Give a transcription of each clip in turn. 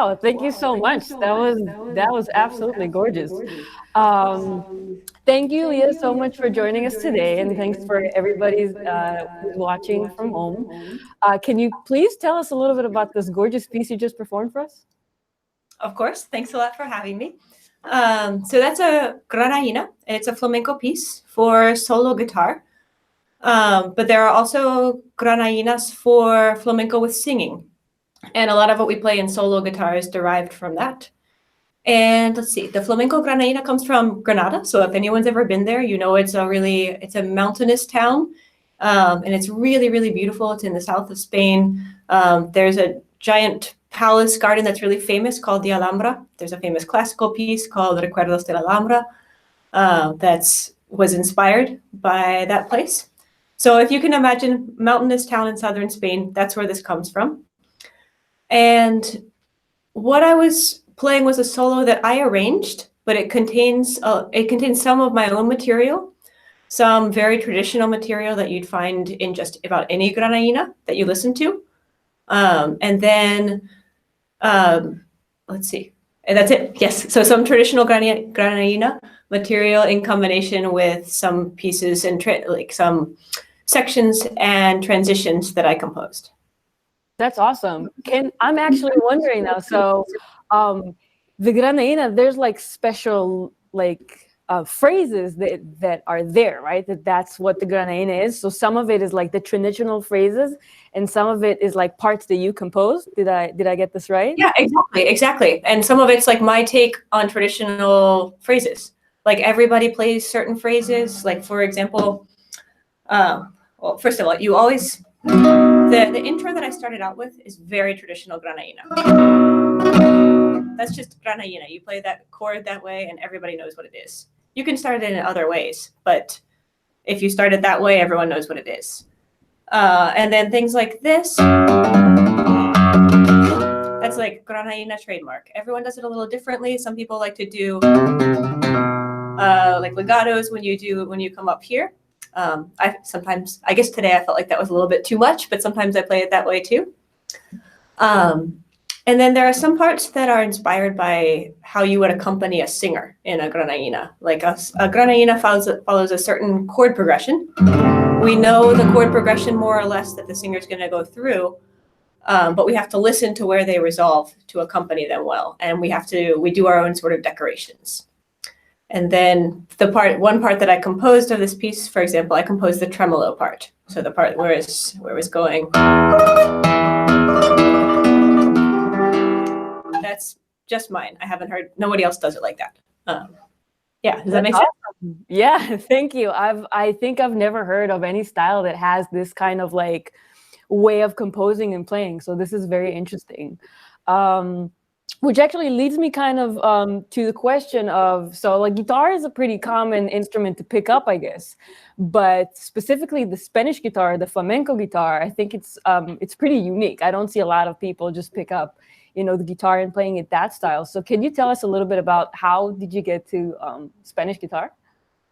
Wow, thank you so much. That was absolutely gorgeous. Um, Thank you, Leah, so much for joining us today, and thanks for everybody who's watching from home. Can you please tell us a little bit about this gorgeous piece you just performed for us? Of course. Thanks a lot for having me. So that's a granaina, and it's a flamenco piece for solo guitar. But there are also granainas for flamenco with singing. And a lot of what we play in solo guitar is derived from that. And let's see, the flamenco granaina comes from Granada. So if anyone's ever been there, you know it's a mountainous town. And it's really, really beautiful. It's in the south of Spain. There's a giant palace garden that's really famous called the Alhambra. There's a famous classical piece called Recuerdos de la Alhambra that was inspired by that place. So if you can imagine mountainous town in southern Spain, that's where this comes from. And what I was playing was a solo that I arranged, but it contains some of my own material, some very traditional material that you'd find in just about any granaina that you listen to. And then, let's see, and that's it. Yes, so some traditional granaina material in combination with some pieces and like some sections and transitions that I composed. That's awesome. I'm actually wondering now. So, the granaina, there's like special phrases that are there, right? That's what the granaina is. So some of it is like the traditional phrases, and some of it is like parts that you composed. Did I get this right? Yeah, exactly. And some of it's like my take on traditional phrases. Like everybody plays certain phrases. Like for example, well, first of all, you always the intro that I started out with is very traditional granaina. That's just granaina. You play that chord that way, and everybody knows what it is. You can start it in other ways, but if you start it that way, everyone knows what it is. And then things like this, that's like granaina trademark. Everyone does it a little differently. Some people like to do like legatos when you come up here. I guess today I felt like that was a little bit too much, but sometimes I play it that way too. And then there are some parts that are inspired by how you would accompany a singer in a granaina. Like a granaina follows a certain chord progression. We know the chord progression more or less that the singer's going to go through, but we have to listen to where they resolve to accompany them well. And we do our own sort of decorations. And then one part that I composed of this piece, for example, I composed the tremolo part. So the part where it's going. That's just mine. I haven't heard, nobody else does it like that. Yeah, does that make sense? Awesome. Yeah, thank you. I think I've never heard of any style that has this kind of like way of composing and playing. So this is very interesting. Which actually leads me kind of to the question of, so like guitar is a pretty common instrument to pick up, I guess, but specifically the Spanish guitar, the flamenco guitar, I think it's pretty unique. I don't see a lot of people just pick up, the guitar and playing it that style. So can you tell us a little bit about how did you get to Spanish guitar?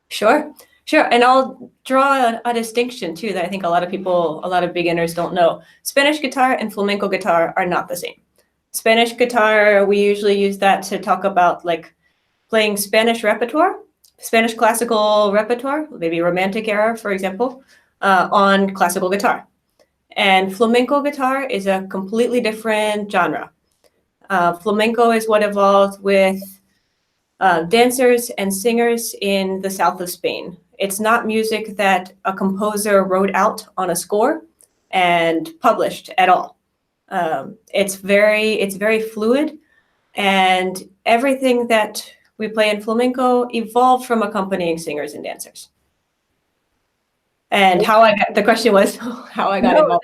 Sure. And I'll draw a distinction too that I think a lot of beginners don't know. Spanish guitar and flamenco guitar are not the same. Spanish guitar, we usually use that to talk about like playing Spanish repertoire, Spanish classical repertoire, maybe Romantic era, for example, on classical guitar. And flamenco guitar is a completely different genre. Flamenco is what evolved with dancers and singers in the south of Spain. It's not music that a composer wrote out on a score and published at all. It's very fluid, and everything that we play in flamenco evolved from accompanying singers and dancers. And the question was how I got involved.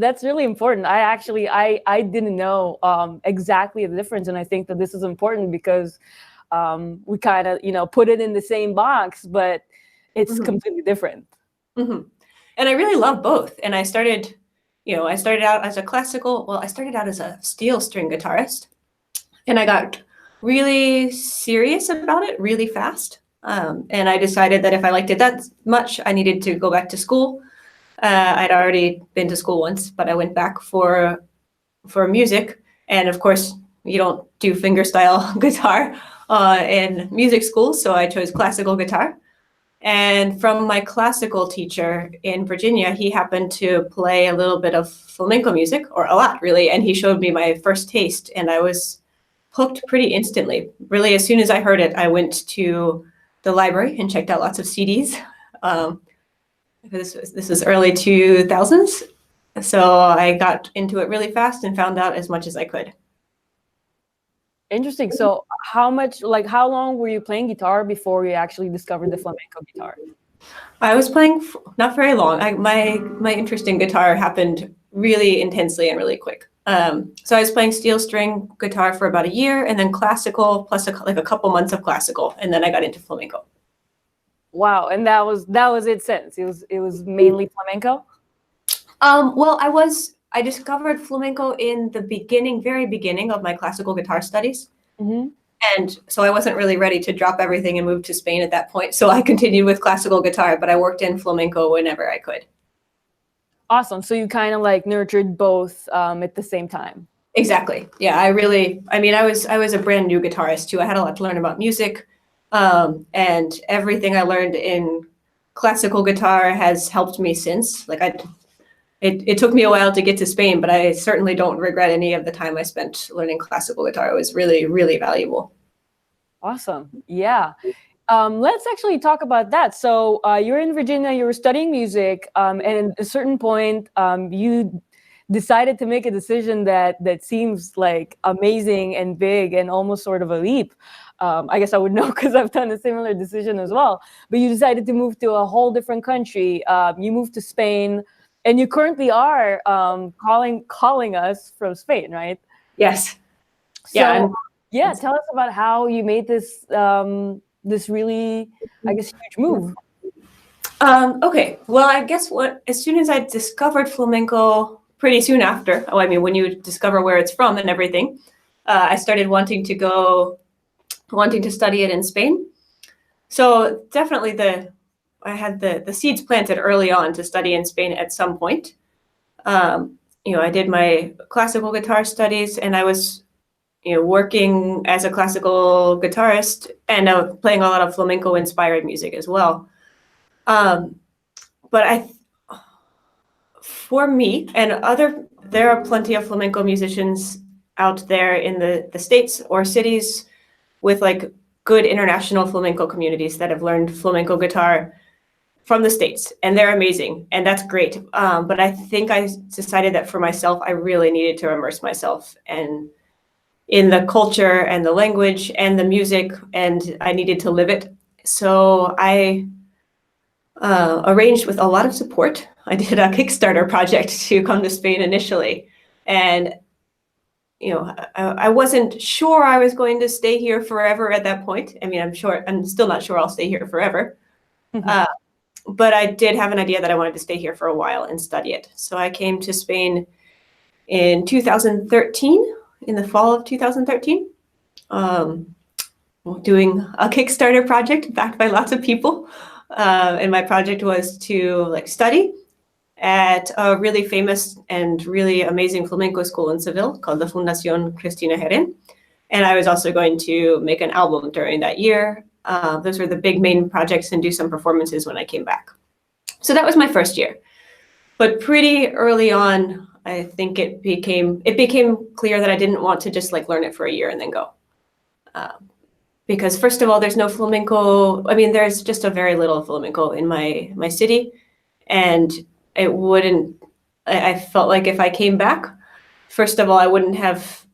That's really important. I didn't know exactly the difference, and I think that this is important because we kind of put it in the same box, but it's completely different. Mm-hmm. And I really love both. And I started out as I started out as a steel string guitarist, and I got really serious about it really fast. And I decided that if I liked it that much, I needed to go back to school. I'd already been to school once, but I went back for music. And of course, you don't do fingerstyle guitar in music school, so I chose classical guitar. And from my classical teacher in Virginia, he happened to play a little bit of flamenco music, or a lot really, and he showed me my first taste, and I was hooked pretty instantly. Really, as soon as I heard it, I went to the library and checked out lots of CDs. This was early 2000s, so I got into it really fast and found out as much as I could. Interesting. So how long were you playing guitar before you actually discovered the flamenco guitar? I was playing not very long. My interest in guitar happened really intensely and really quick. So I was playing steel string guitar for about a year, and then classical plus a couple months of classical, and then I got into flamenco. Wow, and that was it since it was mainly flamenco? Well, I discovered flamenco in the very beginning of my classical guitar studies. Mm-hmm. And so I wasn't really ready to drop everything and move to Spain at that point. So I continued with classical guitar, but I worked in flamenco whenever I could. Awesome. So you kind of like nurtured both at the same time. Exactly. Yeah, I was a brand new guitarist too. I had a lot to learn about music. And everything I learned in classical guitar has helped me since. It took me a while to get to Spain, but I certainly don't regret any of the time I spent learning classical guitar. It was really, really valuable. Awesome. Yeah. Let's actually talk about that. So you're in Virginia, you were studying music, and at a certain point, you decided to make a decision that seems like amazing and big and almost sort of a leap. I guess I would know because I've done a similar decision as well. But you decided to move to a whole different country. You moved to Spain, and you currently are calling us from Spain, right? Yes. So, yeah. Tell us about how you made this this really, I guess, huge move. Okay. Well, I guess as soon as I discovered flamenco, pretty soon after, when you discover where it's from and everything, I started wanting to study it in Spain. So definitely I had the seeds planted early on to study in Spain at some point. I did my classical guitar studies, and I was working as a classical guitarist and playing a lot of flamenco inspired music as well. But for me and there are plenty of flamenco musicians out there in the States or cities with like good international flamenco communities that have learned flamenco guitar from the States, and they're amazing, and that's great. But I think I decided that for myself, I really needed to immerse myself in the culture and the language and the music, and I needed to live it. So I arranged with a lot of support. I did a Kickstarter project to come to Spain initially, and I wasn't sure I was going to stay here forever at that point. I mean, I'm still not sure I'll stay here forever. But I did have an idea that I wanted to stay here for a while and study it. So I came to Spain in 2013, in the fall of 2013, doing a Kickstarter project backed by lots of people. And my project was to study at a really famous and really amazing flamenco school in Seville called the Fundación Cristina Herén. And I was also going to make an album during that year. Those were the big main projects, and do some performances when I came back. So that was my first year. But pretty early on, I think it became clear that I didn't want to just learn it for a year and then go. Because first of all, there's no flamenco. I mean, there's just a very little flamenco in my city. And I felt like if I came back, first of all, I wouldn't have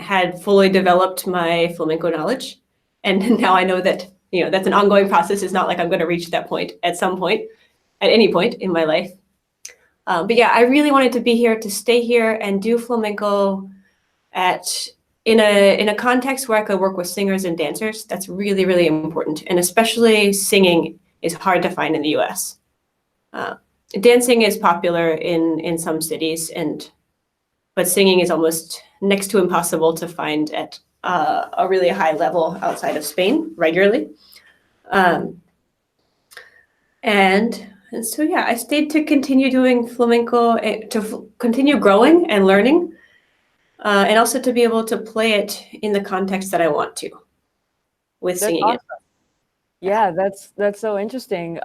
had fully developed my flamenco knowledge. And now I know that, that's an ongoing process. It's not like I'm going to reach that point at any point in my life. But yeah, I really wanted to stay here and do flamenco in a context where I could work with singers and dancers. That's really, really important. And especially singing is hard to find in the US. Dancing is popular in some cities, but singing is almost next to impossible to find at a really high level outside of Spain regularly. And so, yeah, I stayed to continue doing flamenco, to continue growing and learning. and also to be able to play it in the context that I want to with That's singing awesome. it. Yeah, that's so interesting.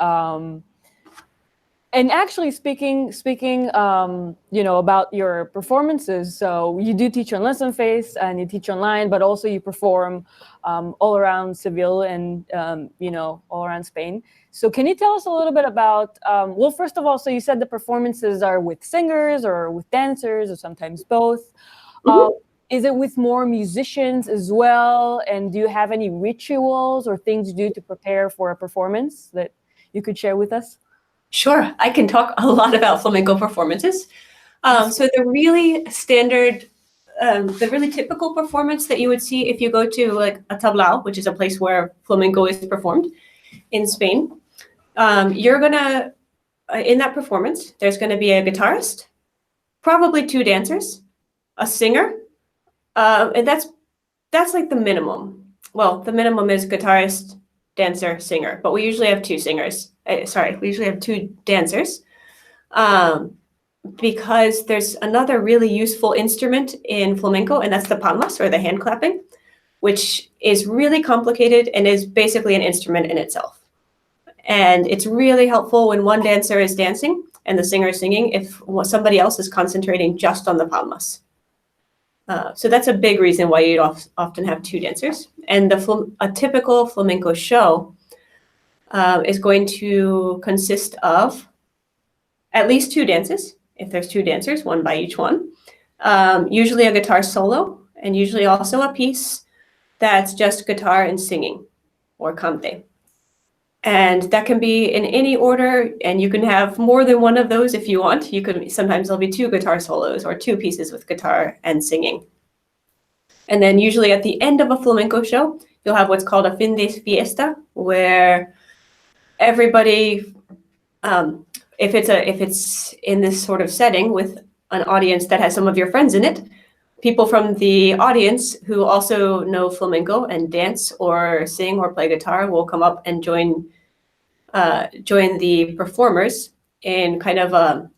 And actually speaking about your performances, so you do teach on Lessonface and you teach online, but also you perform all around Seville and all around Spain. So can you tell us a little bit about well, first of all, so you said the performances are with singers or with dancers or sometimes both. Mhm. Is it with more musicians as well? And do you have any rituals or things you do to prepare for a performance that you could share with us? Sure, I can talk a lot about flamenco performances. So the really standard, the really typical performance that you would see if you go to like a tablao, which is a place where flamenco is performed in Spain, you're gonna in that performance, there's gonna be a guitarist, probably two dancers, a singer, and that's like the minimum. Well, the minimum is guitarist, dancer, singer, but we usually have two singers. We usually have two dancers. Because there's another really useful instrument in flamenco, and that's the palmas, or the hand clapping, which is really complicated and is basically an instrument in itself. And it's really helpful when one dancer is dancing and the singer is singing if somebody else is concentrating just on the palmas. So that's a big reason why you often have two dancers. And a typical flamenco show is going to consist of at least two dances. If there's two dancers, one by each one. Usually a guitar solo, and usually also a piece that's just guitar and singing, or cante. And that can be in any order, and you can have more than one of those if you want. Sometimes there'll be two guitar solos or two pieces with guitar and singing. And then usually at the end of a flamenco show, you'll have what's called a fin de fiesta, where everybody, if it's in this sort of setting with an audience that has some of your friends in it, people from the audience who also know flamenco and dance or sing or play guitar will come up and join the performers in kind of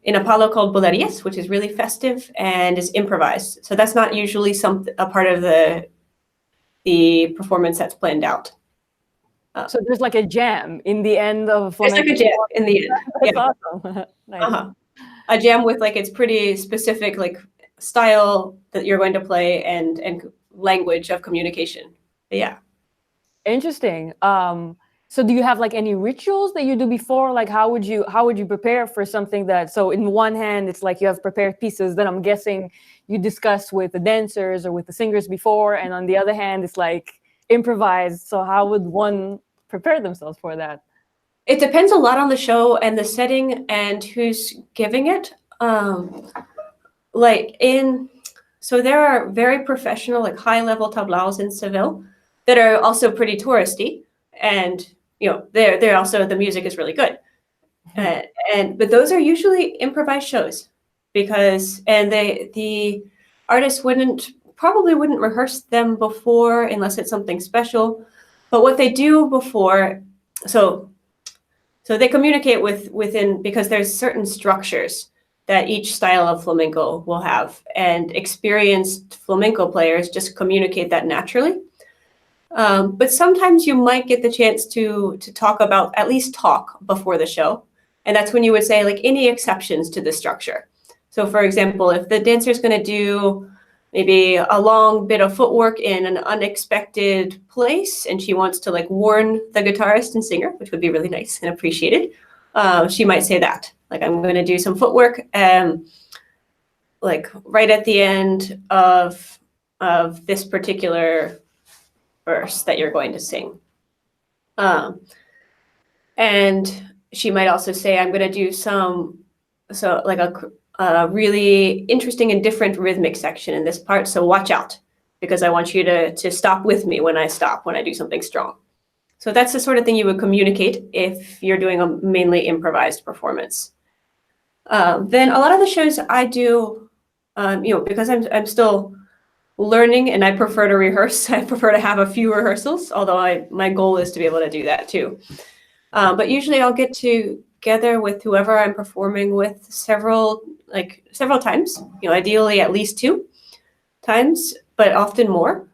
in a palo called bolerias, which is really festive and is improvised. So that's not usually a part of the performance that's planned out. So there's like a jam in the end of a flamenco. It's like a jam in the end. That's Yeah. awesome. Nice. A jam with like its pretty specific like style that you're going to play and language of communication. Yeah. Interesting. So do you have like any rituals that you do before? Like how would you prepare for something that, so in one hand it's like you have prepared pieces that I'm guessing you discuss with the dancers or with the singers before, and on the other hand it's like improvised. So how would one prepare themselves for that? It depends a lot on the show and the setting and who's giving it. So there are very professional, like high-level tablaos in Seville that are also pretty touristy, and they're also, the music is really good. But those are usually improvised shows because the artists probably wouldn't rehearse them before unless it's something special. But what they do before, so they communicate within, because there's certain structures that each style of flamenco will have, and experienced flamenco players just communicate that naturally. But sometimes you might get the chance to at least talk before the show. And that's when you would say like any exceptions to the structure. So for example, if the dancer is going to do maybe a long bit of footwork in an unexpected place, and she wants to like warn the guitarist and singer, which would be really nice and appreciated, she might say that, like, I'm going to do some footwork, like right at the end of this particular verse that you're going to sing. And she might also say, I'm going to do a really interesting and different rhythmic section in this part, so watch out, because I want you to stop with me when I do something strong. So that's the sort of thing you would communicate if you're doing a mainly improvised performance. Then a lot of the shows I do, because I'm still learning and I prefer to rehearse. I prefer to have a few rehearsals, although my goal is to be able to do that too. But usually I'll get together with whoever I'm performing with several times, ideally at least two, times, but often more,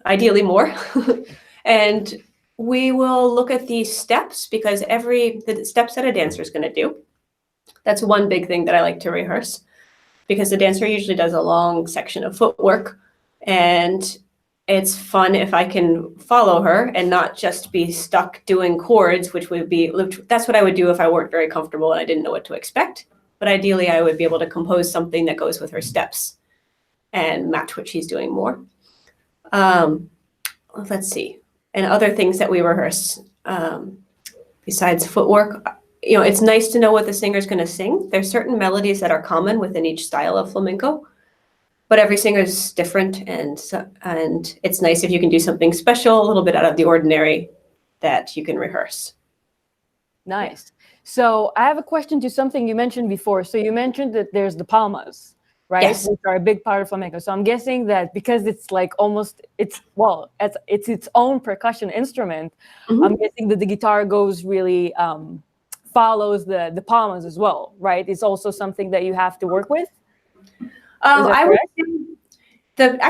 ideally more. And we will look at these steps because the steps that a dancer is going to do. That's one big thing that I like to rehearse, because the dancer usually does a long section of footwork, and it's fun if I can follow her and not just be stuck doing chords, that's what I would do if I weren't very comfortable and I didn't know what to expect. But ideally, I would be able to compose something that goes with her steps and match what she's doing more. Let's see. And other things that we rehearse besides footwork, it's nice to know what the singer's going to sing. There's certain melodies that are common within each style of flamenco, but every singer is different, and it's nice if you can do something special, a little bit out of the ordinary, that you can rehearse. Nice. So I have a question to something you mentioned before. So you mentioned that there's the palmas, right? Yes. Which are a big part of flamenco. So I'm guessing that because it's like it's its own percussion instrument, Mm-hmm. I'm guessing that the guitar goes really follows the palmas as well, right? It's also something that you have to work with. I would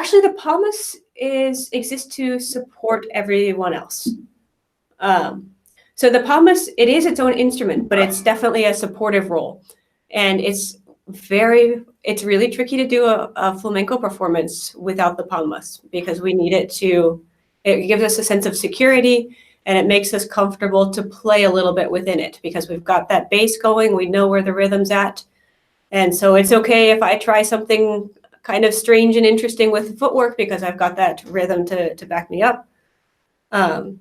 say the palmas exist to support everyone else. So the palmas, it is its own instrument, but it's definitely a supportive role, and it's really tricky to do a flamenco performance without the palmas, because we need it gives us a sense of security, and it makes us comfortable to play a little bit within it, because we've got that bass going, we know where the rhythm's at. And so it's okay if I try something kind of strange and interesting with footwork, because I've got that rhythm to back me up. So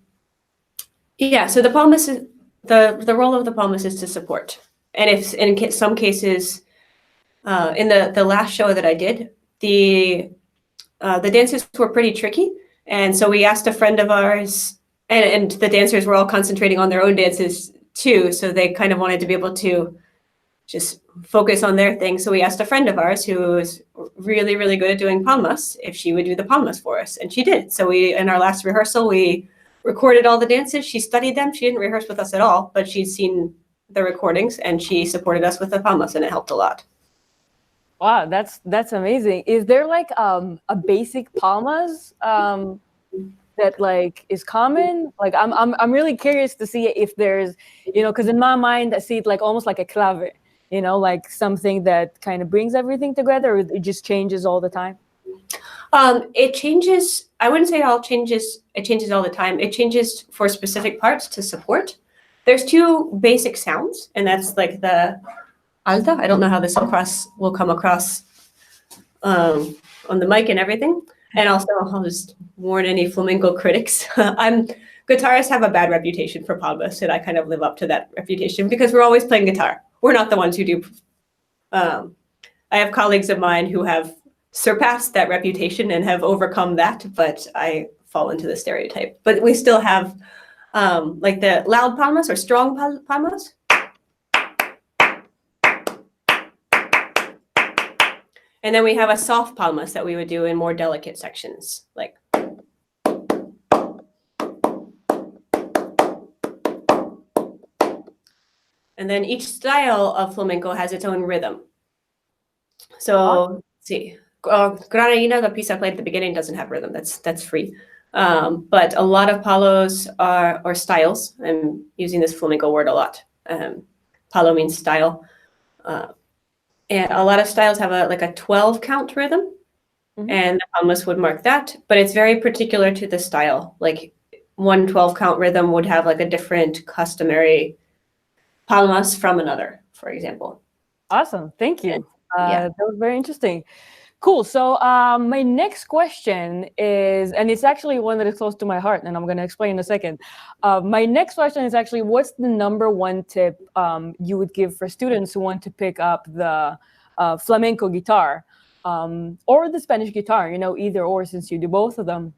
the palmas, the role of the palmas is to support. And if in some cases, in the last show that I did, the dancers were pretty tricky. And so we asked a friend of ours, and the dancers were all concentrating on their own dances too. So they kind of wanted to be able to just focus on their thing. So we asked a friend of ours who was really, really good at doing palmas if she would do the palmas for us. And she did. So in our last rehearsal, we recorded all the dances. She studied them. She didn't rehearse with us at all, but she'd seen the recordings, and she supported us with the palmas, and it helped a lot. Wow, that's amazing. Is there like a basic palmas that like is common? Like I'm really curious to see if there's, because in my mind I see it like almost like a clave, like something that kind of brings everything together, or it just changes all the time? It changes. I wouldn't say it all changes. It changes all the time. It changes for specific parts to support. There's two basic sounds, and that's like the alta. I don't know how this will come across on the mic and everything. And also, I'll just warn any flamenco critics. Guitarists have a bad reputation for palmas, and I kind of live up to that reputation because we're always playing guitar. We're not the ones who do. I have colleagues of mine who have surpassed that reputation and have overcome that, but I fall into the stereotype. But we still have like the loud palmas or strong palmas. And then we have a soft palmas that we would do in more delicate sections, like. And then each style of flamenco has its own rhythm. So let's see, granaina, the piece I played at the beginning, doesn't have rhythm. That's free. But a lot of palos or styles. I'm using this flamenco word a lot. Palo means style. And a lot of styles have a 12 count rhythm, and the palmas would mark that, but it's very particular to the style. Like one 12 count rhythm would have like a different customary palmas from another, for example. Awesome. Thank you. That was very interesting. Cool. So my next question is, and it's actually one that is close to my heart, and I'm going to explain in a second. My next question is actually, what's the number one tip you would give for students who want to pick up the flamenco guitar or the Spanish guitar, either or, since you do both of them?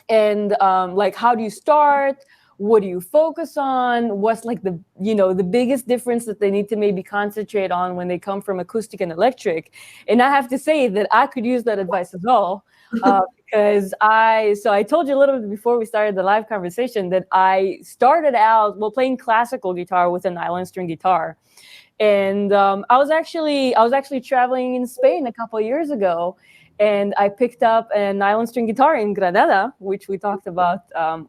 And like, how do you start? What do you focus on? What's like the biggest difference that they need to maybe concentrate on when they come from acoustic and electric? And I have to say that I could use that advice as well, because I told you a little bit before we started the live conversation that I started out playing classical guitar with a nylon string guitar. And I was actually traveling in Spain a couple of years ago, and I picked up a nylon string guitar in Granada, which we talked about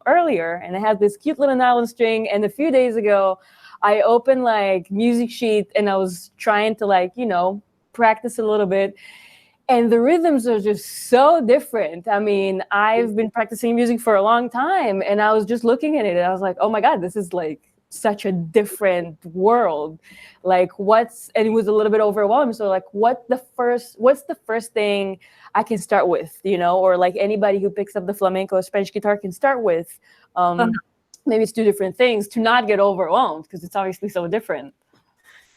earlier, and it had this cute little nylon string. And a few days ago, I opened like Music Sheet, and I was trying to like, you know, practice a little bit. And the rhythms are just so different. I mean, I've been practicing music for a long time, and I was just looking at it, and I was like, oh my God, this is like such a different world. Like and it was a little bit overwhelming. So like, what's the first thing I can start with, you know, or like anybody who picks up the flamenco or Spanish guitar can start with? Maybe it's two different things to not get overwhelmed, because it's obviously so different.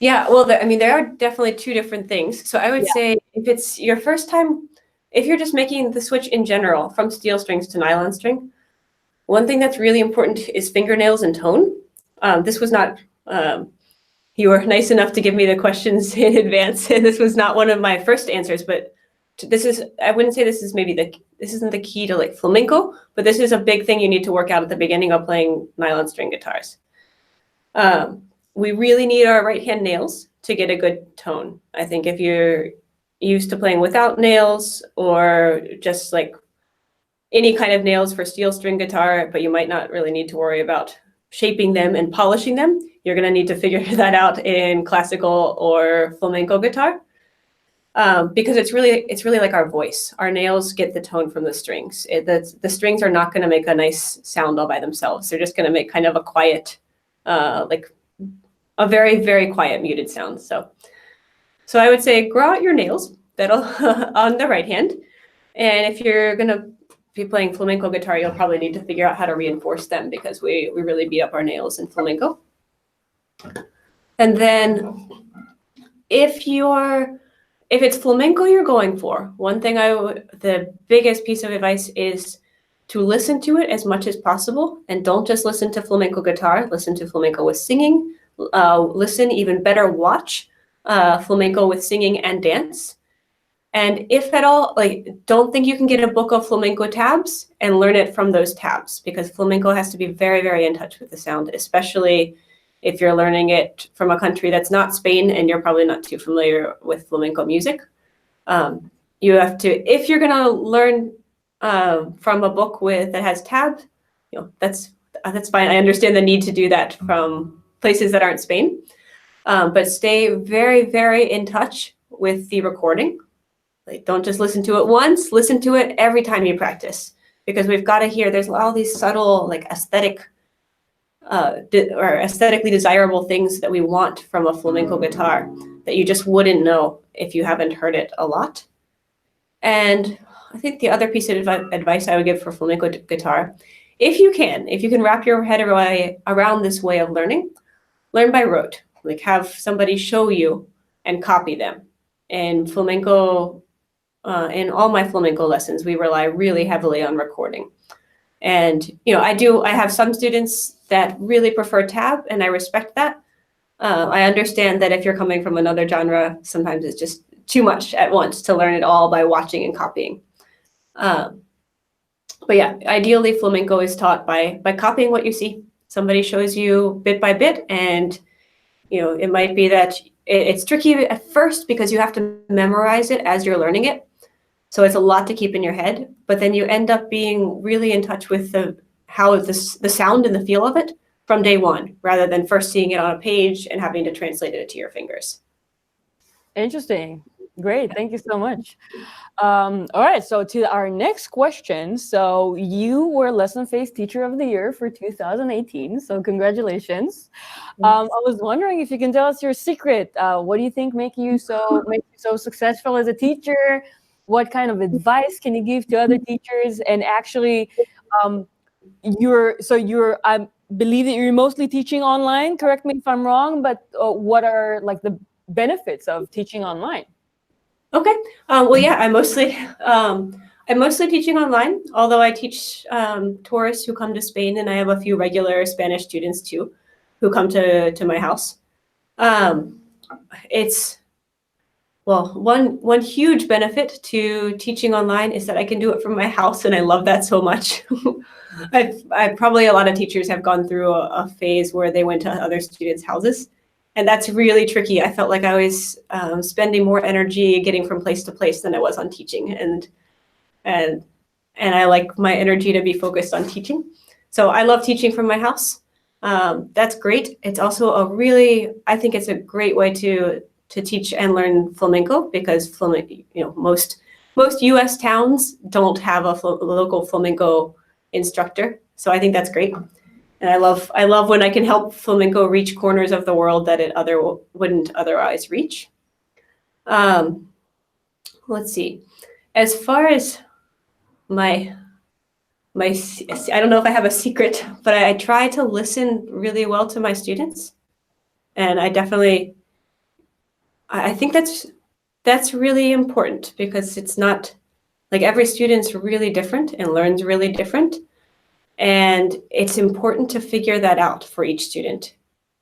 Yeah, well, I mean, there are definitely two different things. So I would say if it's your first time, if you're just making the switch in general from steel strings to nylon string, one thing that's really important is fingernails and tone. This was not, you were nice enough to give me the questions in advance, and this was not one of my first answers, but this is, I wouldn't say this is this isn't the key to like flamenco, but this is a big thing you need to work out at the beginning of playing nylon string guitars. We really need our right hand nails to get a good tone. I think if you're used to playing without nails, or just like any kind of nails for steel string guitar, but you might not really need to worry about shaping them and polishing them, you're going to need to figure that out in classical or flamenco guitar, because it's really like our voice. Our nails get the tone from the strings. The strings are not going to make a nice sound all by themselves. They're just going to make kind of a quiet, like a very, very quiet muted sound. So I would say grow out your nails. That'll on the right hand. And if you're going to be playing flamenco guitar, you'll probably need to figure out how to reinforce them, because we really beat up our nails in flamenco. And then if it's flamenco you're going for, one thing the biggest piece of advice is to listen to it as much as possible, and don't just listen to flamenco guitar, listen to flamenco with singing, listen, even better, watch flamenco with singing and dance. And if at all, like, don't think you can get a book of flamenco tabs and learn it from those tabs, because flamenco has to be very, very in touch with the sound, especially if you're learning it from a country that's not Spain and you're probably not too familiar with flamenco music. You have to, if you're going to learn from a book that has tabs, you know, that's fine. I understand the need to do that from places that aren't Spain, but stay very, very in touch with the recording. Like, don't just listen to it once, listen to it every time you practice, because we've got to hear, there's all these subtle, like, aesthetic or aesthetically desirable things that we want from a flamenco guitar that you just wouldn't know if you haven't heard it a lot. And I think the other piece of advice I would give for flamenco guitar, if you can wrap your head around this way of learning, learn by rote. Like, have somebody show you and copy them. And flamenco, in all my flamenco lessons, we rely really heavily on recording. And, you know, I have some students that really prefer tab, and I respect that. I understand that if you're coming from another genre, sometimes it's just too much at once to learn it all by watching and copying. But yeah, ideally flamenco is taught by copying what you see. Somebody shows you bit by bit, and, you know, it might be that it's tricky at first because you have to memorize it as you're learning it. So it's a lot to keep in your head, but then you end up being really in touch with the sound and the feel of it from day one, rather than first seeing it on a page and having to translate it to your fingers. Interesting. Great. Thank you so much. All right. So to our next question. So you were Lessonface Teacher of the Year for 2018. So congratulations. I was wondering if you can tell us your secret. What do you think make you so successful as a teacher? What kind of advice can you give to other teachers? And actually, I believe that you're mostly teaching online. Correct me if I'm wrong, but what are like the benefits of teaching online? Okay. Well, yeah, I'm mostly teaching online, although I teach tourists who come to Spain, and I have a few regular Spanish students too, who come to my house. One huge benefit to teaching online is that I can do it from my house, and I love that so much. I probably, a lot of teachers have gone through a phase where they went to other students' houses, And that's really tricky. I felt like I was spending more energy getting from place to place than I was on teaching. And I like my energy to be focused on teaching. So I love teaching from my house. That's great. It's also I think it's a great way to teach and learn flamenco, because most U.S. towns don't have a local flamenco instructor. So I think that's great. And I love when I can help flamenco reach corners of the world that it wouldn't otherwise reach. Let's see. As far as my I don't know if I have a secret, but I try to listen really well to my students. And I think that's really important, because it's not like every student's really different and learns really different. And it's important to figure that out for each student.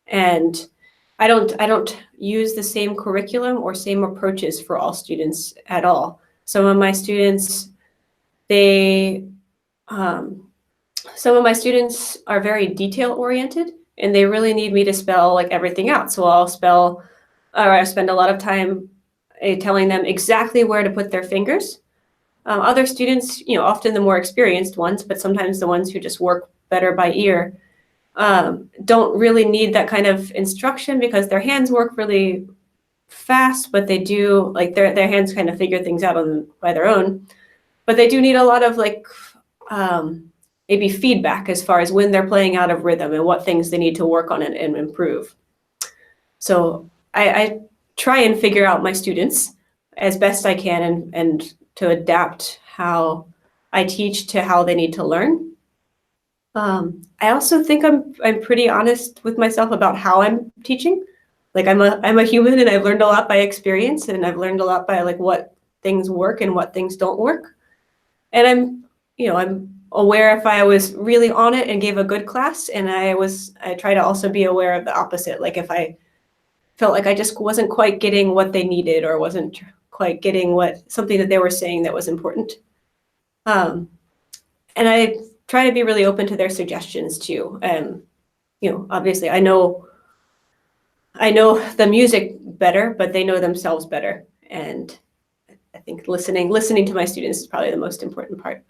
And I don't use the same curriculum or same approaches for all students at all. Some of my students, some of my students are very detail oriented, and they really need me to spell like everything out. So I spend a lot of time telling them exactly where to put their fingers. Other students, often the more experienced ones, but sometimes the ones who just work better by ear, don't really need that kind of instruction, because their hands work really fast, but they do, like, their hands kind of figure things out by their own. But they do need a lot of maybe feedback as far as when they're playing out of rhythm and what things they need to work on and improve. So I try and figure out my students as best I can, and to adapt how I teach to how they need to learn. I also think I'm pretty honest with myself about how I'm teaching. Like, I'm a human, and I've learned a lot by experience, and I've learned a lot by like what things work and what things don't work. And I'm aware if I was really on it and gave a good class, and I try to also be aware of the opposite. Like, if I felt like I just wasn't quite getting what they needed, or wasn't quite getting something that they were saying that was important. And I try to be really open to their suggestions too. Obviously I know the music better, but they know themselves better. And I think listening to my students is probably the most important part.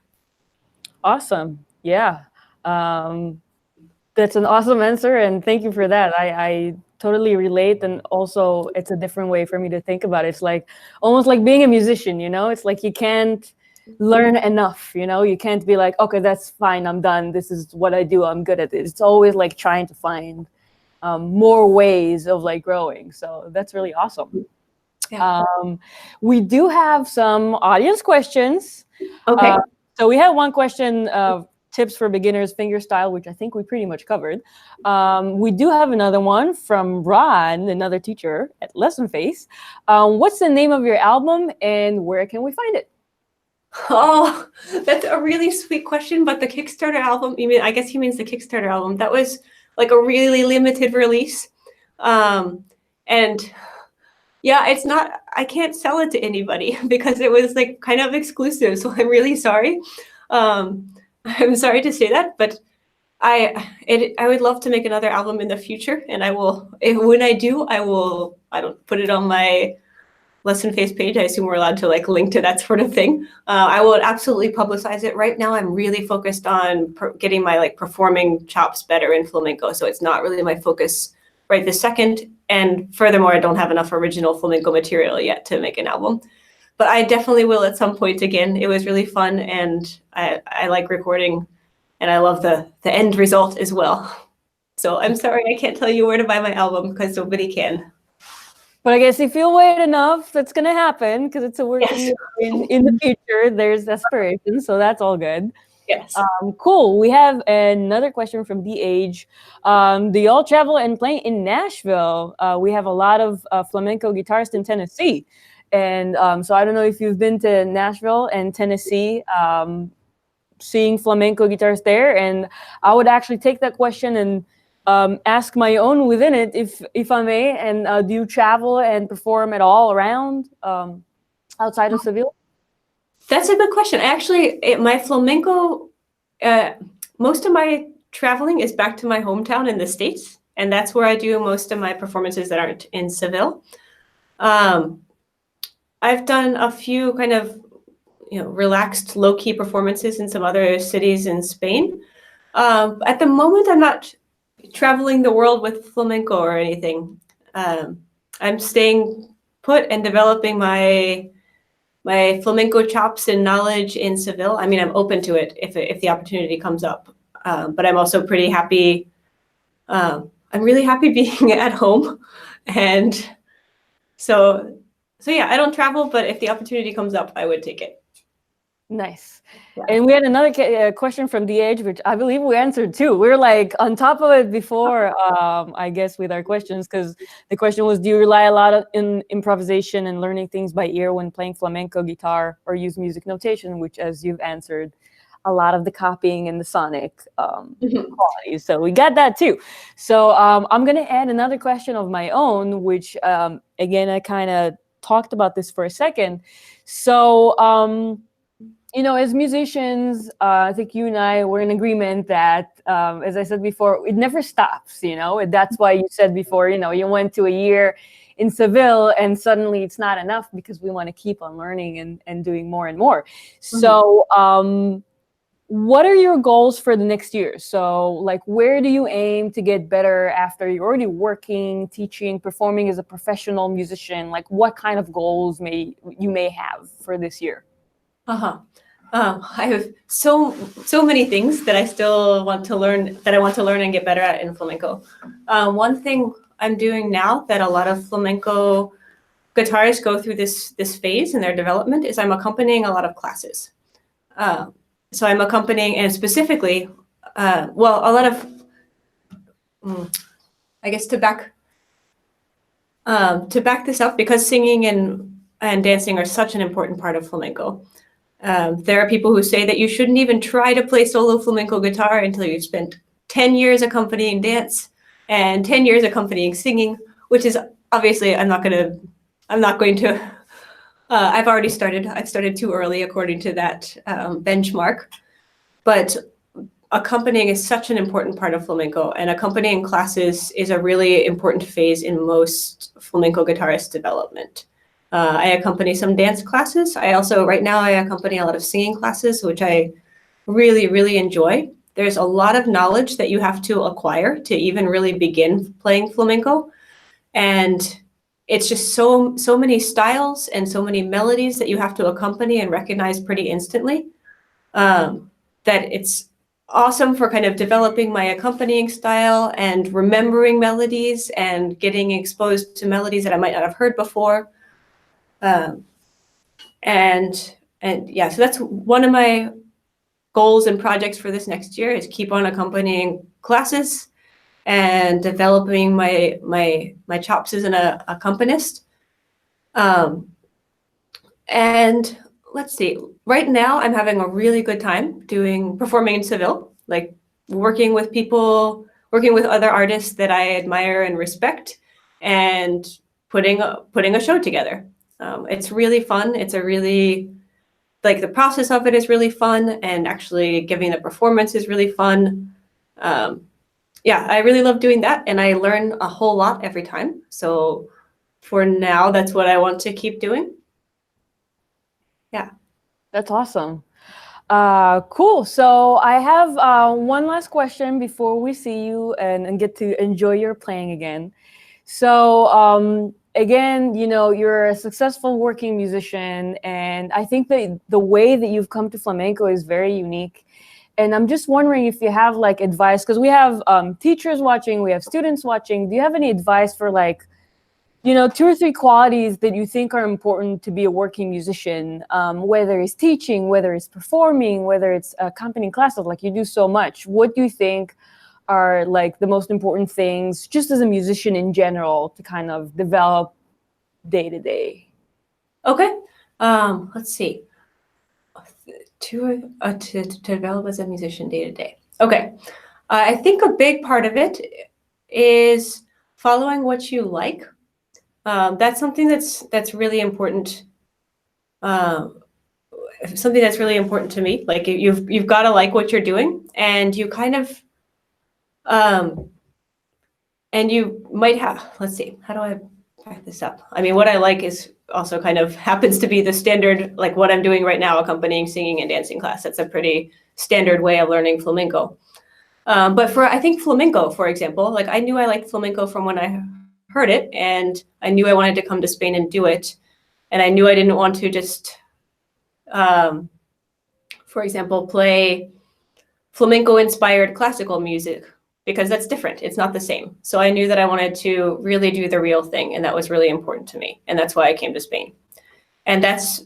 Awesome. Yeah. That's an awesome answer, and thank you for that. I totally relate, and also it's a different way for me to think about it. It's like almost like being a musician, it's like you can't learn enough, you can't be like, okay, that's fine, I'm done, this is what I do, I'm good at it. It's always like trying to find more ways of like growing. So that's really awesome. Yeah. We do have some audience questions. Okay. So we have one question of tips for beginners fingerstyle, which I think we pretty much covered. We do have another one from Ron, another teacher at Lessonface. What's the name of your album, and where can we find it? Oh, that's a really sweet question. But the Kickstarter album, I guess he means the Kickstarter album. That was like a really limited release. And yeah, it's not, I can't sell it to anybody because it was like kind of exclusive. So I'm really sorry. I'm sorry to say that, but I would love to make another album in the future. And when I do, I don't put it on my Lessonface page. I assume we're allowed to like link to that sort of thing. I will absolutely publicize it. Right now, I'm really focused on getting my like performing chops better in flamenco. So it's not really my focus right this second. And furthermore, I don't have enough original flamenco material yet to make an album. But I definitely will at some point again. It was really fun, and I like recording, and I love the end result as well. So I'm sorry I can't tell you where to buy my album because nobody can. But I guess if you wait enough, that's going to happen because it's a work in the future. There's aspiration, so that's all good. Yes. Cool. We have another question from DH. Do y'all travel and play in Nashville? We have a lot of flamenco guitarists in Tennessee. And so I don't know if you've been to Nashville and Tennessee, seeing flamenco guitarists there. And I would actually take that question and ask my own within it, if I may. And do you travel and perform at all around outside of Seville? That's a good question. Actually, my flamenco, most of my traveling is back to my hometown in the States. and that's where I do most of my performances that aren't in Seville. I've done a few kind of relaxed, low-key performances in some other cities in Spain. At the moment, I'm not traveling the world with flamenco or anything. I'm staying put and developing my flamenco chops and knowledge in Seville. I mean, I'm open to it if the opportunity comes up. But I'm also pretty happy. I'm really happy being at home, and so yeah, I don't travel, but if the opportunity comes up, I would take it. Nice. Yeah. And we had another question from DH, which I believe we answered too. We're like on top of it before, I guess, with our questions, because the question was, do you rely a lot in improvisation and learning things by ear when playing flamenco guitar, or use music notation, which, as you've answered, a lot of the copying and the sonic qualities. So we got that too. So I'm going to add another question of my own, which, again, I kind of talked about this for a second. So, as musicians, I think you and I were in agreement that, as I said before, it never stops, That's why you said before, you went to a year in Seville and suddenly it's not enough because we want to keep on learning and doing more and more. So what are your goals for the next year? So, like, where do you aim to get better after you're already working, teaching, performing as a professional musician? Like, what kind of goals you may have for this year? I have so many things that I still want to learn, and get better at in flamenco. One thing I'm doing now that a lot of flamenco guitarists go through this phase in their development is I'm accompanying a lot of classes. So I'm accompanying, and specifically, a lot of, I guess to back this up, because singing and dancing are such an important part of flamenco. There are people who say that you shouldn't even try to play solo flamenco guitar until you've spent 10 years accompanying dance and 10 years accompanying singing, which is obviously I'm not going to. I've already started. I've started too early according to that benchmark. But accompanying is such an important part of flamenco, and accompanying classes is a really important phase in most flamenco guitarist development. I accompany some dance classes. Right now I accompany a lot of singing classes, which I really, really enjoy. There's a lot of knowledge that you have to acquire to even really begin playing flamenco. And it's just so many styles and so many melodies that you have to accompany and recognize pretty instantly, that it's awesome for kind of developing my accompanying style and remembering melodies and getting exposed to melodies that I might not have heard before. And yeah, so that's one of my goals and projects for this next year, is keep on accompanying classes and developing my chops as an accompanist. And let's see, right now I'm having a really good time performing in Seville, like working with other artists that I admire and respect, and putting a show together. It's really fun. The process of it is really fun, and actually giving the performance is really fun. Yeah, I really love doing that, and I learn a whole lot every time. So for now, that's what I want to keep doing. Yeah. That's awesome. Cool. So I have one last question before we see you and get to enjoy your playing again. So again, you're a successful working musician, and I think that the way that you've come to flamenco is very unique. And I'm just wondering if you have like advice, because we have teachers watching, we have students watching. Do you have any advice for like, 2 or 3 qualities that you think are important to be a working musician, whether it's teaching, whether it's performing, whether it's accompanying classes, like you do so much. What do you think are like the most important things, just as a musician in general, to kind of develop day to day? Okay. Let's see. To develop as a musician day to day. Okay. I think a big part of it is following what you like. That's something that's really important. Something that's really important to me. Like you've got to like what you're doing, and you kind of And you might have, let's see, how do I back this up? I mean, what I like is also kind of happens to be the standard, like what I'm doing right now, accompanying singing and dancing class. That's a pretty standard way of learning flamenco. But for, I think flamenco, for example, like I knew I liked flamenco from when I heard it, and I knew I wanted to come to Spain and do it. And I knew I didn't want to just, for example, play flamenco-inspired classical music, because that's different. It's not the same. So I knew that I wanted to really do the real thing, and that was really important to me. And that's why I came to Spain. And that's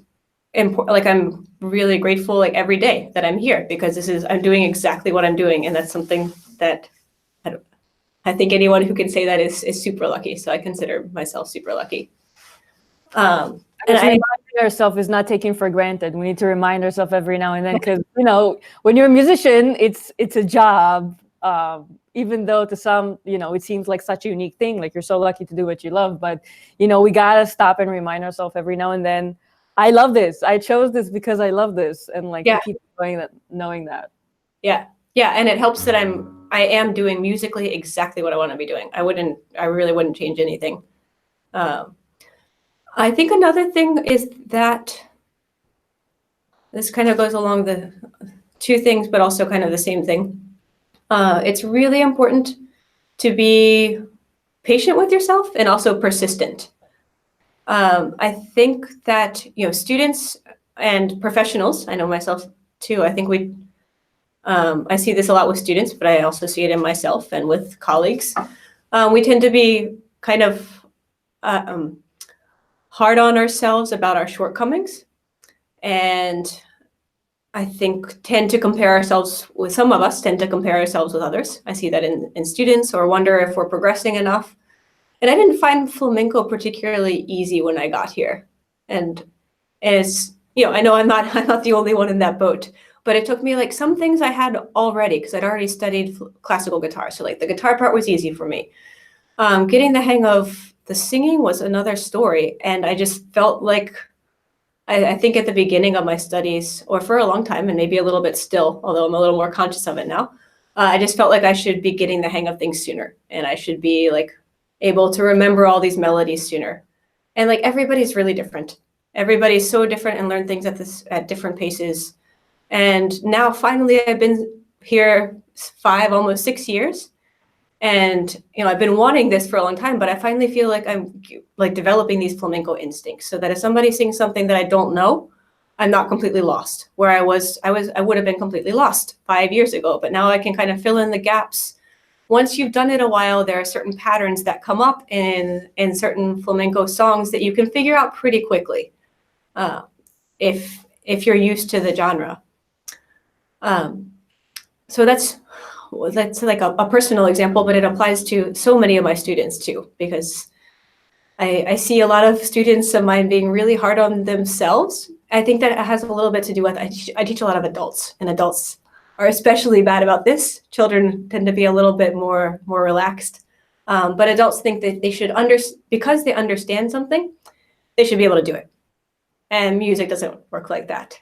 important. Like, I'm really grateful, like, every day that I'm here, because I'm doing exactly what I'm doing. And that's something that I think anyone who can say that is super lucky. So I consider myself super lucky. And reminding ourselves is not taken for granted. We need to remind ourselves every now and then, because, you know, when you're a musician, it's a job. Even though to some, you know, it seems like such a unique thing, like you're so lucky to do what you love, but, you know, we gotta stop and remind ourselves every now and then, I love this. I chose this because I love this. And like, keep doing that, knowing that. Yeah. Yeah. And it helps that I am doing musically exactly what I want to be doing. I really wouldn't change anything. I think another thing is that this kind of goes along the two things, but also kind of the same thing. It's really important to be patient with yourself and also persistent. I think that, you know, students and professionals, I know myself too, I think I see this a lot with students, but I also see it in myself and with colleagues. We tend to be kind of hard on ourselves about our shortcomings. And I think some of us tend to compare ourselves with others. I see that in students, or wonder if we're progressing enough. And I didn't find flamenco particularly easy when I got here. And it's, you know, I know I'm not the only one in that boat, but it took me, like, some things I had already, because I'd already studied classical guitar. So like the guitar part was easy for me. Getting the hang of the singing was another story. And I just felt like, I think at the beginning of my studies, or for a long time, and maybe a little bit still, although I'm a little more conscious of it now, I just felt like I should be getting the hang of things sooner. And I should be, like, able to remember all these melodies sooner. And, like, everybody's really different. Everybody's so different and learn things at different paces. And now finally I've been here 5, almost 6 years. And, you know, I've been wanting this for a long time, but I finally feel like I'm, like, developing these flamenco instincts, so that if somebody sings something that I don't know, I'm not completely lost. Where I would have been completely lost 5 years ago, but now I can kind of fill in the gaps. Once you've done it a while, there are certain patterns that come up in certain flamenco songs that you can figure out pretty quickly, if you're used to the genre. So that's like a personal example, but it applies to so many of my students too, because I see a lot of students of mine being really hard on themselves. I think that it has a little bit to do with, I teach a lot of adults, and adults are especially bad about this. Children tend to be a little bit more relaxed. But adults think that they should because they understand something, they should be able to do it. And music doesn't work like that.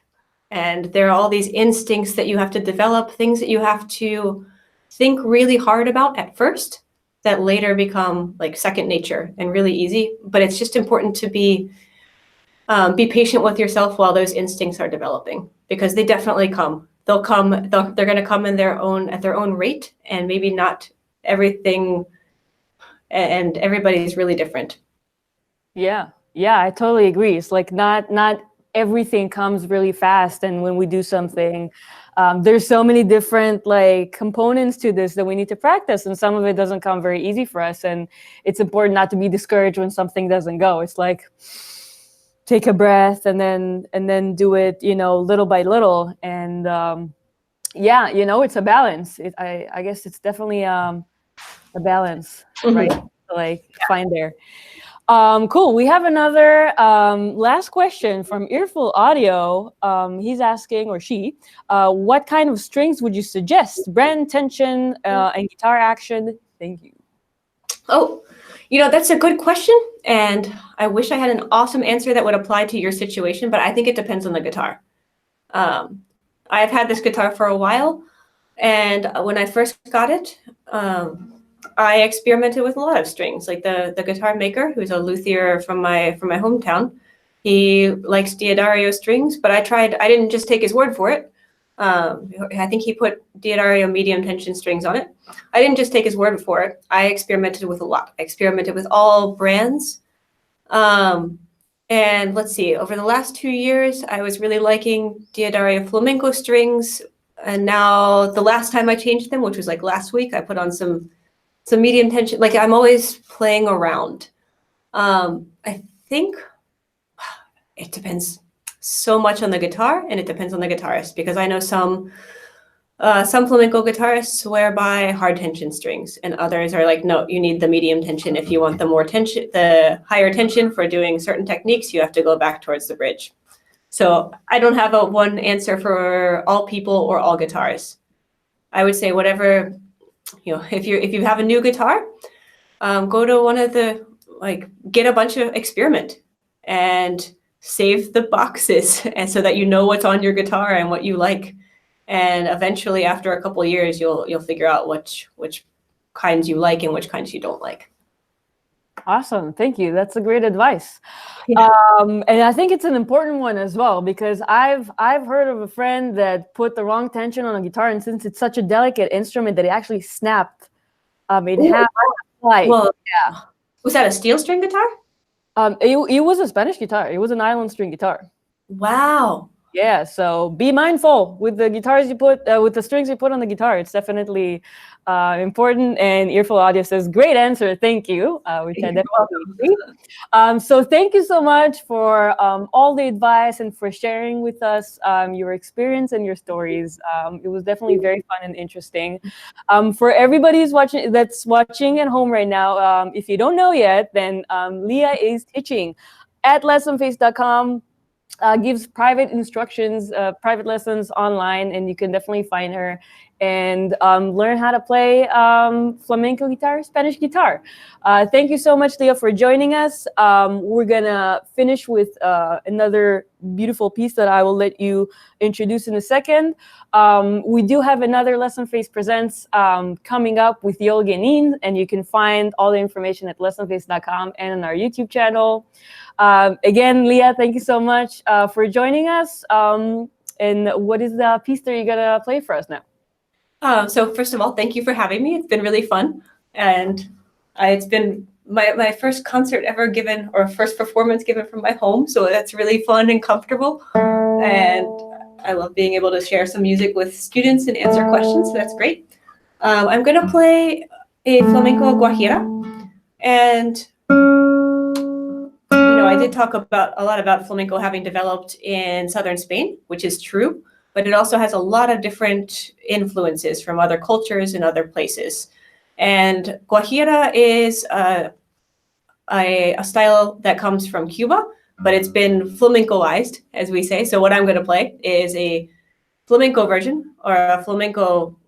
And there are all these instincts that you have to develop, things that you have to think really hard about at first, that later become, like, second nature and really easy. But it's just important to be patient with yourself while those instincts are developing, because they definitely come. They're going to come at their own rate, and maybe not everything, and everybody's really different. Yeah, I totally agree. It's like not everything comes really fast, and when we do something, there's so many different, like, components to this that we need to practice, and some of it doesn't come very easy for us. And it's important not to be discouraged when something doesn't go. It's like, take a breath and then do it, you know, little by little. And yeah, you know, it's a balance. I guess it's definitely a balance, right? To, like, find there. Cool. We have another last question from Earful Audio. He's asking, or she, what kind of strings would you suggest? Brand, tension, and guitar action. Thank you. Oh, you know, that's a good question. And I wish I had an awesome answer that would apply to your situation, but I think it depends on the guitar. I've had this guitar for a while, and when I first got it, I experimented with a lot of strings. Like the guitar maker, who's a luthier from my hometown, he likes Diodario strings, but I didn't just take his word for it. I think he put Diodario medium tension strings on it. I didn't just take his word for it. I experimented with a lot. I experimented with all brands. And let's see, over the last 2 years, I was really liking Diodario flamenco strings. And now the last time I changed them, which was like last week, I put on some medium tension. Like, I'm always playing around. I think it depends so much on the guitar, and it depends on the guitarist, because I know some flamenco guitarists swear by hard tension strings, and others are like, no, you need the medium tension. If you want the more tension, the higher tension for doing certain techniques, you have to go back towards the bridge. So I don't have a one answer for all people or all guitarists. I would say whatever, if you have a new guitar, go to one of the, get a bunch of experiment and save the boxes, and so that you know what's on your guitar and what you like. And eventually, after a couple of years, you'll figure out which kinds you like and which kinds you don't like. Awesome. Thank you. That's a great advice. Yeah. And I think it's an important one as well, because I've heard of a friend that put the wrong tension on a guitar, and since it's such a delicate instrument, that it actually snapped in half. Well, yeah. Was that a steel string guitar? It was a Spanish guitar. It was an nylon string guitar. Wow. Yeah, so be mindful with the guitars you put, with the strings you put on the guitar. It's definitely important. And Earful Audio says, great answer, thank you, which I definitely agree. So thank you so much for all the advice and for sharing with us your experience and your stories. It was definitely very fun and interesting. For everybody that's watching at home right now, if you don't know yet, then Leah is teaching at lessonface.com. Gives private instructions, private lessons online, and you can definitely find her and learn how to play flamenco guitar, Spanish guitar. Thank you so much, Leah, for joining us. We're gonna finish with another beautiful piece that I will let you introduce in a second. We do have another Lessonface Presents coming up with Yol Genin, and you can find all the information at lessonface.com and on our YouTube channel. Again, Leah, thank you so much for joining us. And what is the piece that you're gonna play for us now? So first of all, thank you for having me. It's been really fun, and it's been my first concert ever given, or first performance given from my home. So that's really fun and comfortable, and I love being able to share some music with students and answer questions. So that's great. I'm gonna play a flamenco guajira, and I did talk a lot about flamenco having developed in southern Spain, which is true, but it also has a lot of different influences from other cultures and other places. And guajira is a style that comes from Cuba, but it's been flamencoized, as we say. So what I'm going to play is a flamenco version, or a flamenco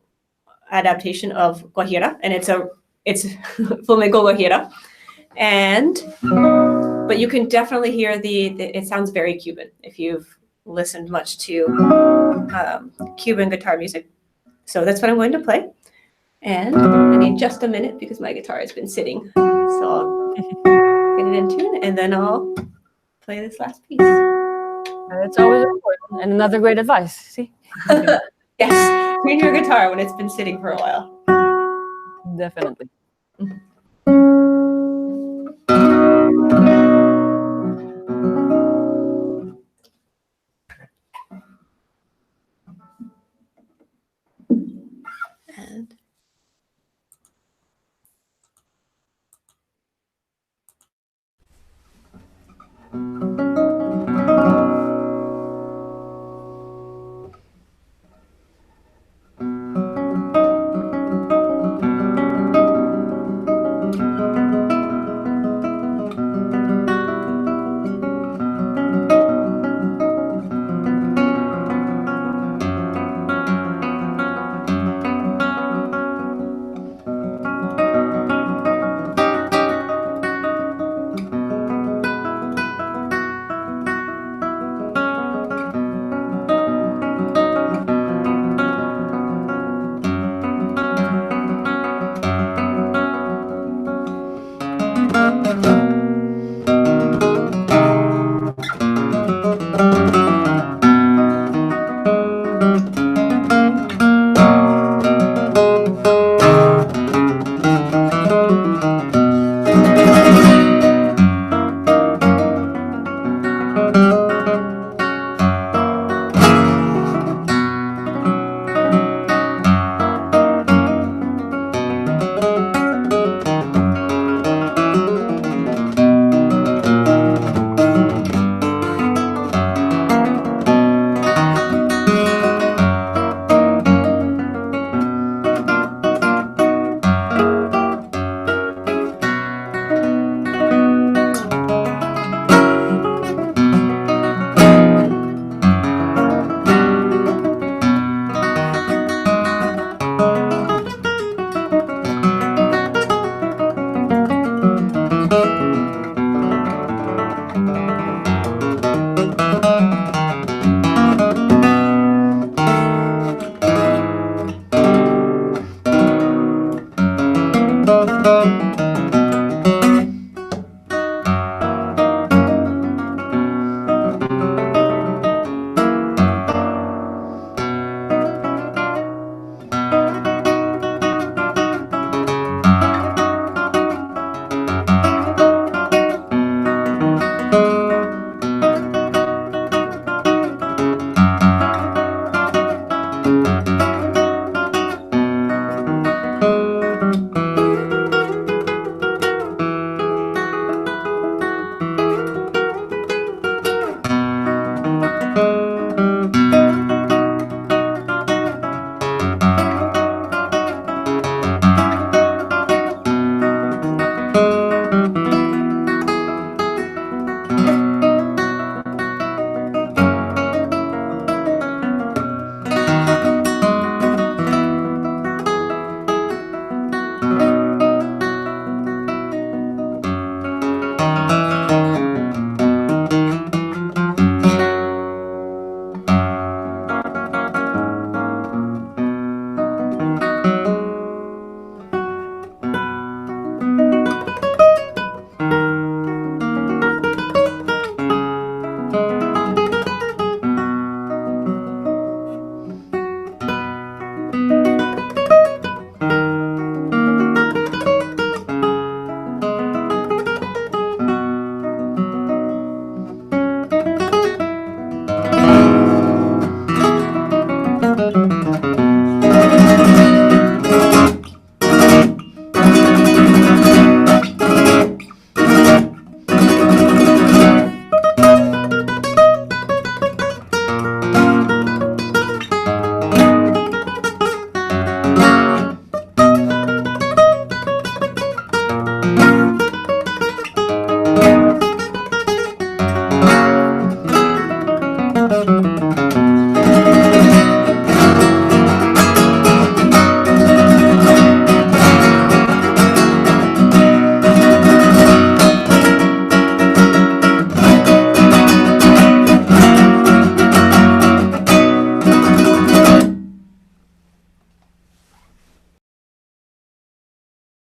adaptation of guajira, and it's flamenco guajira. But you can definitely hear it sounds very Cuban if you've listened much to Cuban guitar music. So that's what I'm going to play. And I need just a minute because my guitar has been sitting. So I'll get it in tune, and then I'll play this last piece. It's always important. And another great advice, see? Yes, clean your guitar when it's been sitting for a while. Definitely.